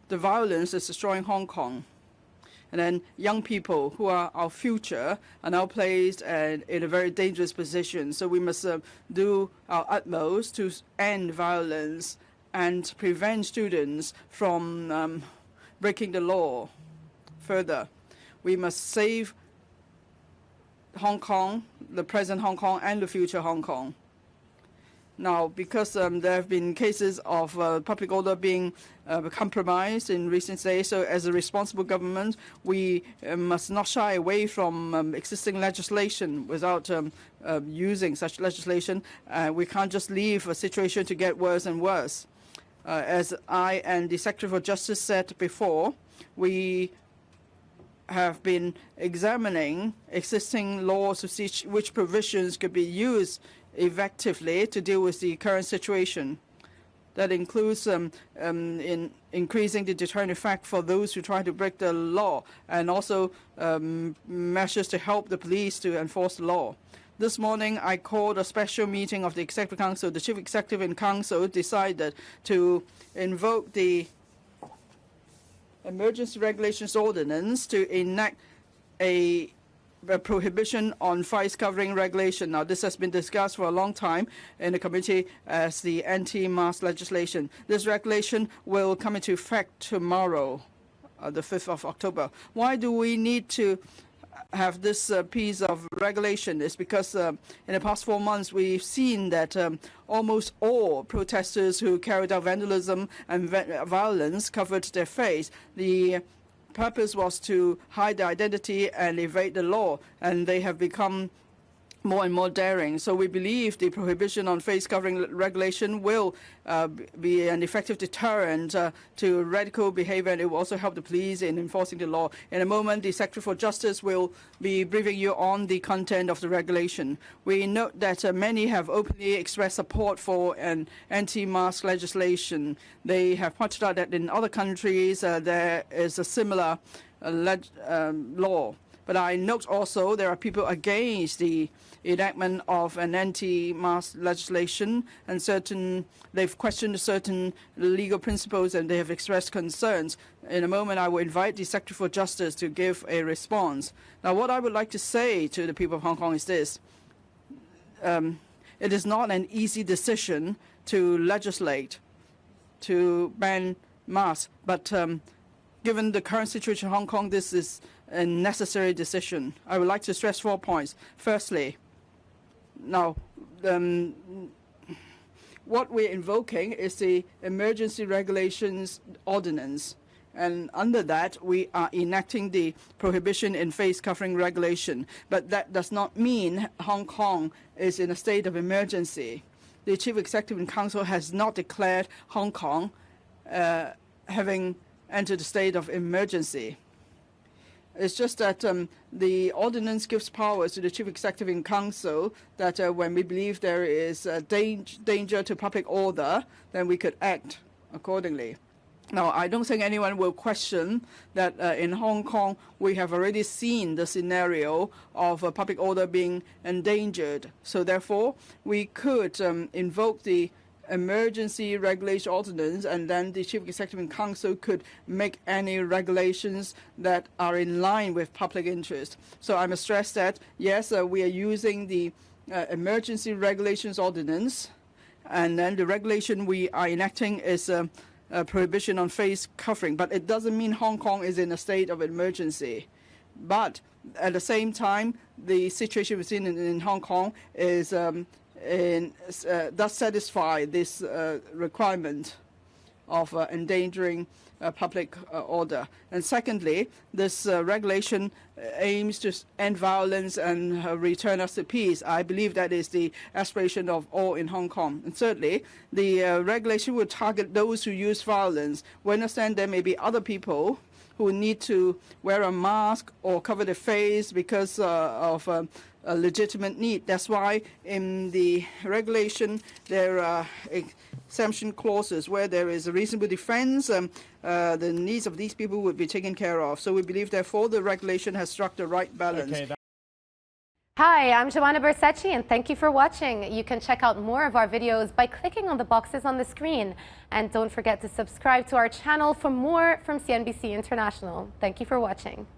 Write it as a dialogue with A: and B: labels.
A: the violence is destroying Hong Kong. And then young people who are our future are now placed in a very dangerous position. So we must do our utmost to end violence and prevent students from breaking the law. Further, we must save Hong Kong, the present Hong Kong, and the future Hong Kong. Now, because there have been cases of public order being compromised in recent days, so as a responsible government, we must not shy away from existing legislation without using such legislation. We can't just leave a situation to get worse and worse. As I and the Secretary for Justice said before, we have been examining existing laws to see which provisions could be used effectively to deal with the current situation. That includes in increasing the deterrent effect for those who try to break the law, and also measures to help the police to enforce the law. This morning, I called a special meeting of the Executive Council. The Chief Executive and Council decided to invoke the Emergency Regulations Ordinance to enact a prohibition on face covering regulation. Now, this has been discussed for a long time in the committee as the anti-mask legislation. This regulation will come into effect tomorrow, the 5th of October. Why do we need to have this piece of regulation? Is because in the past 4 months we've seen that almost all protesters who carried out vandalism and violence covered their face. The purpose was to hide their identity and evade the law, and they have become more and more daring. So we believe the prohibition on face covering regulation will be an effective deterrent to radical behavior, and it will also help the police in enforcing the law. In a moment, the Secretary for Justice will be briefing you on the content of the regulation. We note that many have openly expressed support for an anti-mask legislation. They have pointed out that in other countries there is a similar law. But I note also there are people against the enactment of an anti-mask legislation, and they've questioned certain legal principles and they have expressed concerns. In a moment, I will invite the Secretary for Justice to give a response. Now, what I would like to say to the people of Hong Kong is this. It is not an easy decision to legislate to ban masks, but given the current situation in Hong Kong, this is a necessary decision. I would like to stress 4 points. Firstly, now, what we're invoking is the Emergency Regulations Ordinance. And under that, we are enacting the prohibition in face covering regulation. But that does not mean Hong Kong is in a state of emergency. The Chief Executive and Council has not declared Hong Kong having entered a state of emergency. It's just that the ordinance gives powers to the Chief Executive and Council that when we believe there is a danger to public order, then we could act accordingly. Now, I don't think anyone will question that in Hong Kong we have already seen the scenario of public order being endangered. So therefore, we could invoke the Emergency Regulation Ordinance, and then the Chief Executive and Council could make any regulations that are in line with public interest. So I must stress that, yes, we are using the Emergency Regulations Ordinance, and then the regulation we are enacting is a prohibition on face covering. But it doesn't mean Hong Kong is in a state of emergency. But at the same time, the situation we've seen in Hong Kong is does satisfy this requirement of endangering public order. And secondly, this regulation aims to end violence and return us to peace. I believe that is the aspiration of all in Hong Kong. And thirdly, the regulation will target those who use violence. We understand there may be other people who need to wear a mask or cover their face because of a legitimate need. That's why in the regulation there are exemption clauses where there is a reasonable defense. The needs of these people would be taken care of. So we believe, therefore, the regulation has struck the right balance.
B: Okay, Hi, I'm Joanna Bersecci, and thank you for watching. You can check out more of our videos by clicking on the boxes on the screen. And don't forget to subscribe to our channel for more from CNBC International. Thank you for watching.